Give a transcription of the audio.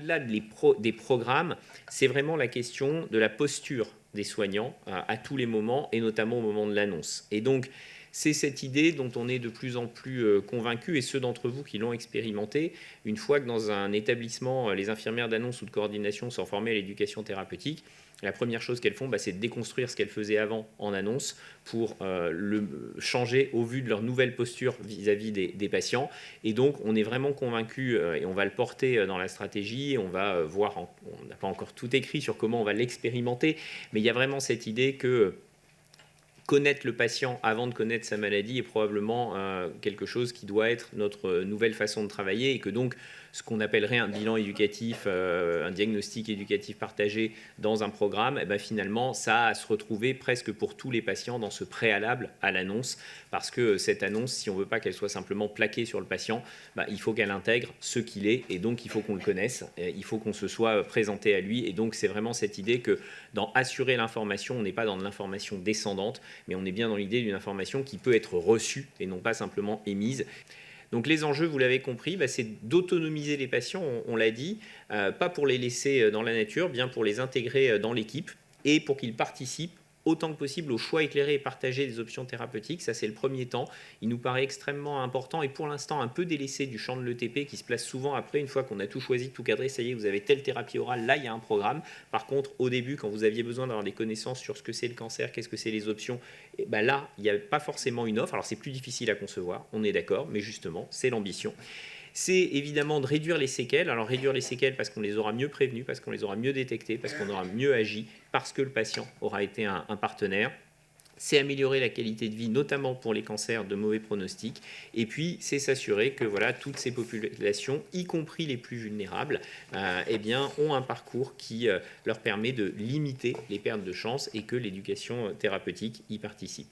au-delà des programmes, c'est vraiment la question de la posture des soignants à tous les moments, et notamment au moment de l'annonce. Et donc, c'est cette idée dont on est de plus en plus convaincu, et ceux d'entre vous qui l'ont expérimenté, une fois que dans un établissement, les infirmières d'annonce ou de coordination sont formées à l'éducation thérapeutique, la première chose qu'elles font, c'est de déconstruire ce qu'elles faisaient avant en annonce pour le changer au vu de leur nouvelle posture vis-à-vis des patients. Et donc, on est vraiment convaincu, et on va le porter dans la stratégie, et on va voir, on n'a pas encore tout écrit sur comment on va l'expérimenter, mais il y a vraiment cette idée que connaître le patient avant de connaître sa maladie est probablement quelque chose qui doit être notre nouvelle façon de travailler, et que donc ce qu'on appellerait un bilan éducatif, un diagnostic éducatif partagé dans un programme, finalement, ça a à se retrouver presque pour tous les patients dans ce préalable à l'annonce, parce que cette annonce, si on ne veut pas qu'elle soit simplement plaquée sur le patient, il faut qu'elle intègre ce qu'il est, et donc il faut qu'on le connaisse, il faut qu'on se soit présenté à lui, et donc c'est vraiment cette idée que dans assurer l'information, on n'est pas dans de l'information descendante, mais on est bien dans l'idée d'une information qui peut être reçue et non pas simplement émise. Donc les enjeux, vous l'avez compris, c'est d'autonomiser les patients, on l'a dit, pas pour les laisser dans la nature, bien pour les intégrer dans l'équipe et pour qu'ils participent autant que possible au choix éclairé et partagé des options thérapeutiques. Ça, c'est le premier temps. Il nous paraît extrêmement important et pour l'instant un peu délaissé du champ de l'ETP qui se place souvent après, une fois qu'on a tout choisi, tout cadré, ça y est, vous avez telle thérapie orale, là, il y a un programme. Par contre, au début, quand vous aviez besoin d'avoir des connaissances sur ce que c'est le cancer, qu'est-ce que c'est les options, là, il n'y a pas forcément une offre. Alors, c'est plus difficile à concevoir, on est d'accord, mais justement, c'est l'ambition. C'est évidemment de réduire les séquelles. Alors réduire les séquelles parce qu'on les aura mieux prévenues, parce qu'on les aura mieux détectées, parce qu'on aura mieux agi, parce que le patient aura été un partenaire. C'est améliorer la qualité de vie, notamment pour les cancers de mauvais pronostic. Et puis, c'est s'assurer que toutes ces populations, y compris les plus vulnérables, ont un parcours qui leur permet de limiter les pertes de chance et que l'éducation thérapeutique y participe.